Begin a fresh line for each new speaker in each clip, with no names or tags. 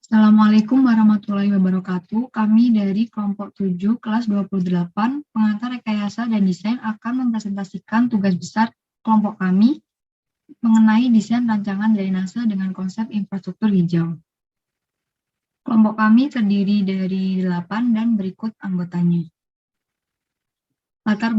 Assalamualaikum warahmatullahi wabarakatuh. Kami dari kelompok 7 kelas 28 pengantar rekayasa dan desain akan mempresentasikan tugas besar kelompok kami mengenai desain rancangan drainase dengan konsep infrastruktur hijau. Kelompok kami terdiri dari 8 dan berikut anggotanya. Latar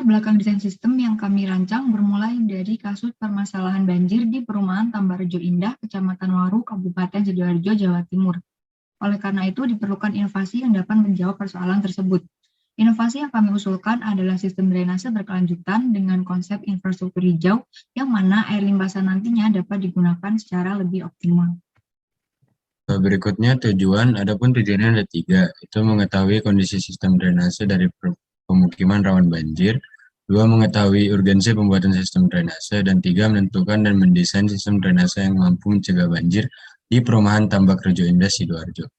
belakang desain sistem yang kami rancang bermulai dari kasus permasalahan banjir di Perumahan Tambarrejo Indah, Kecamatan Waru, Kabupaten Sidoarjo, Jawa Timur. Oleh karena itu, diperlukan inovasi yang dapat menjawab persoalan tersebut. Inovasi yang kami usulkan adalah sistem drainase berkelanjutan dengan konsep infrastruktur hijau, yang mana air limpasan nantinya dapat digunakan secara lebih optimal.
Berikutnya adapun tujuannya ada 3, itu mengetahui kondisi sistem drainase dari pemukiman rawan banjir, 2 mengetahui urgensi pembuatan sistem drainase, dan 3 menentukan dan mendesain sistem drainase yang mampu mencegah banjir di Perumahan Tambakrejo Indah, Sidoarjo.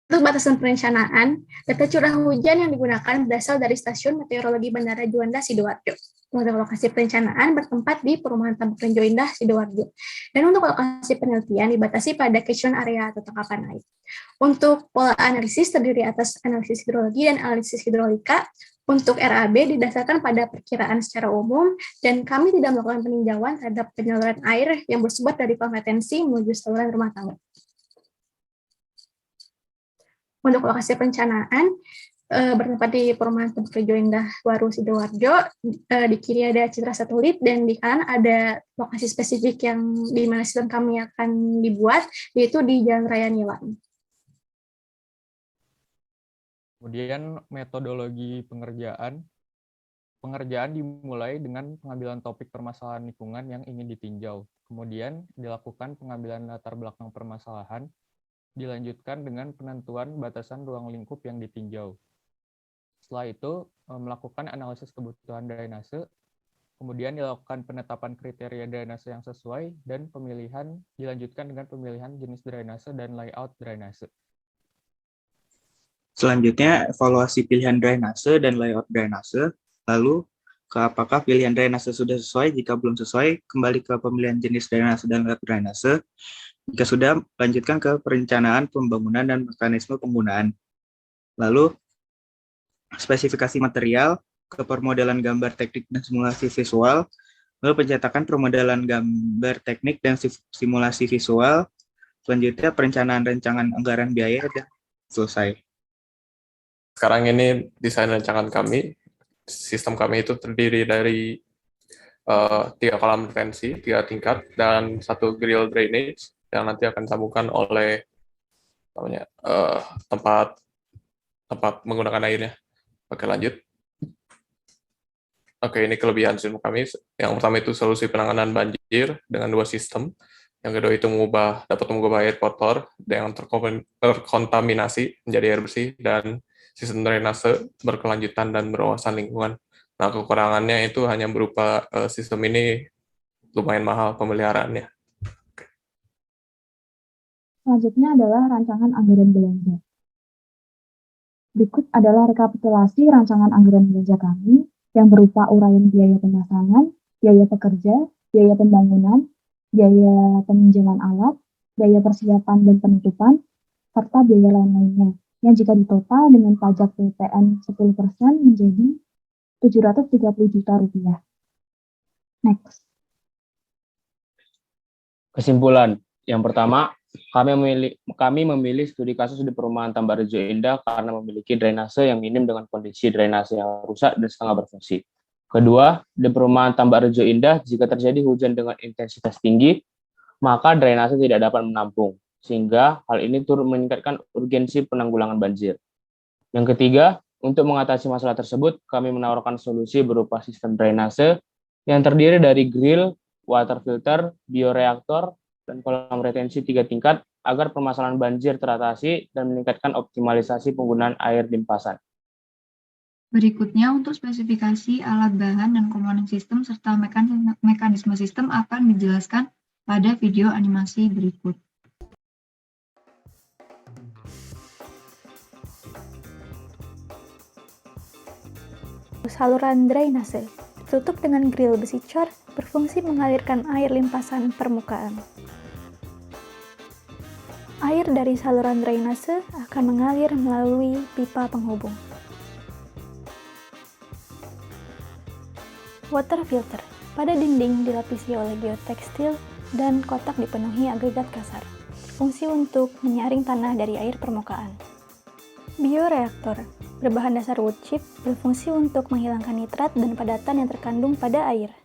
Untuk batasan perencanaan, data curah hujan yang digunakan berasal dari Stasiun Meteorologi Bandara Juanda, Sidoarjo. Untuk lokasi perencanaan bertempat di Perumahan Tambakrejo Indah, Sidoarjo. Dan untuk lokasi penelitian dibatasi pada catchment area atau tangkapan air. Untuk pola analisis terdiri atas analisis hidrologi dan analisis hidrolika. Untuk RAB didasarkan pada perkiraan secara umum, dan kami tidak melakukan peninjauan terhadap penyaluran air yang bersumber dari kompetensi menuju saluran rumah tangga. Untuk lokasi perencanaan, bertempat di Perumahan Tambakrejo Indah, Waru, Sidoarjo. Di kiri ada citra satelit, dan di kanan ada lokasi spesifik yang di mana sistem kami akan dibuat, yaitu di Jalan Raya Nilan.
Kemudian metodologi pengerjaan. Pengerjaan dimulai dengan pengambilan topik permasalahan lingkungan yang ingin ditinjau. Kemudian dilakukan pengambilan latar belakang permasalahan, dilanjutkan dengan penentuan batasan ruang lingkup yang ditinjau. Setelah itu, melakukan analisis kebutuhan drainase, kemudian dilakukan penetapan kriteria drainase yang sesuai, dan dilanjutkan dengan pemilihan jenis drainase dan layout drainase.
Selanjutnya, evaluasi pilihan drainase dan layout drainase, lalu apakah pilihan drainase sudah sesuai, jika belum sesuai, kembali ke pemilihan jenis drainase dan layout drainase. Jika sudah, lanjutkan ke perencanaan pembangunan dan mekanisme penggunaan. Lalu, spesifikasi material, ke permodelan gambar teknik dan simulasi visual, lalu pencetakan permodelan gambar teknik dan simulasi visual, selanjutnya perencanaan rancangan anggaran biaya, dan selesai.
Sekarang ini desain rancangan kami, sistem kami itu terdiri dari 3 kolam retensi, 3 tingkat, dan 1 grill drainage, yang nanti akan disambungkan oleh tempat menggunakan airnya. Oke, lanjut. Oke, ini kelebihan sistem kami. Yang pertama itu solusi penanganan banjir dengan 2 sistem. Yang kedua itu dapat mengubah air kotor yang terkontaminasi menjadi air bersih, dan sistem drainase berkelanjutan dan berwawasan lingkungan. Nah, kekurangannya itu hanya berupa sistem ini lumayan mahal pemeliharaannya.
Selanjutnya adalah rancangan anggaran belanja. Berikut adalah rekapitulasi rancangan anggaran belanja kami yang berupa uraian biaya pemasangan, biaya pekerja, biaya pembangunan, biaya peminjaman alat, biaya persiapan dan penutupan, serta biaya lain-lainnya, yang jika ditotal dengan pajak PPN 10% menjadi Rp730 juta. Next.
Kesimpulan. Yang pertama, kami memilih studi kasus di Perumahan Tambarrejo Indah karena memiliki drainase yang minim dengan kondisi drainase yang rusak dan setengah berfungsi. Kedua, di Perumahan Tambarrejo Indah, jika terjadi hujan dengan intensitas tinggi, maka drainase tidak dapat menampung, sehingga hal ini turut meningkatkan urgensi penanggulangan banjir. Yang ketiga, untuk mengatasi masalah tersebut, kami menawarkan solusi berupa sistem drainase yang terdiri dari grill, water filter, bioreaktor, dan kolam retensi 3 tingkat agar permasalahan banjir teratasi dan meningkatkan optimalisasi penggunaan air limpasan.
Berikutnya, untuk spesifikasi alat bahan dan komponen sistem serta mekanisme sistem akan dijelaskan pada video animasi berikut.
Saluran drainase tertutup dengan grill besi cor berfungsi mengalirkan air limpasan permukaan. Air dari saluran drainase akan mengalir melalui pipa penghubung. Water filter. Pada dinding dilapisi oleh geotekstil dan kotak dipenuhi agregat kasar. Fungsi untuk menyaring tanah dari air permukaan. Bioreaktor. Berbahan dasar wood chip berfungsi untuk menghilangkan nitrat dan padatan yang terkandung pada air.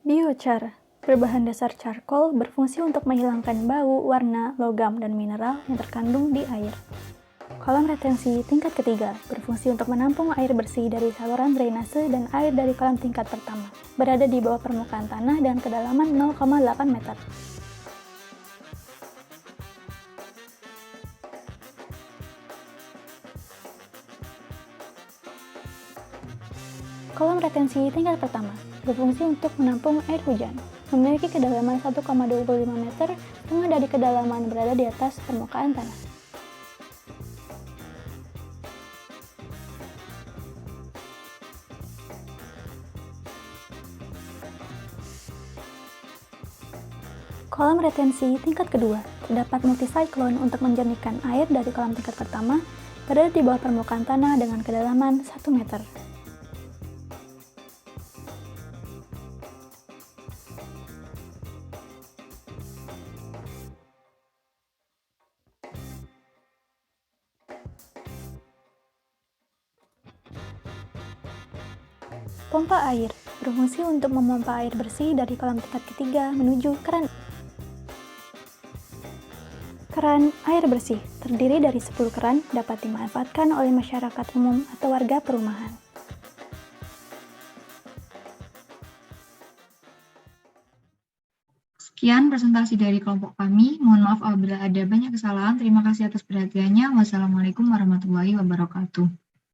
Biochar. Berbahan dasar charcoal berfungsi untuk menghilangkan bau, warna, logam, dan mineral yang terkandung di air. Kolam retensi tingkat ketiga berfungsi untuk menampung air bersih dari saluran drainase dan air dari kolam tingkat pertama, berada di bawah permukaan tanah dengan kedalaman 0,8 meter. Kolam retensi tingkat pertama berfungsi untuk menampung air hujan, memiliki kedalaman 1,25 meter, setengah dari kedalaman berada di atas permukaan tanah. Kolam retensi tingkat kedua terdapat multicyclone untuk menjernihkan air dari kolam tingkat pertama, berada di bawah permukaan tanah dengan kedalaman 1 meter. Pompa air berfungsi untuk memompa air bersih dari kolam tingkat ketiga menuju keran. Keran air bersih terdiri dari 10 keran dapat dimanfaatkan oleh masyarakat umum atau warga perumahan.
Sekian presentasi dari kelompok kami. Mohon maaf apabila ada banyak kesalahan. Terima kasih atas perhatiannya. Wassalamualaikum warahmatullahi wabarakatuh.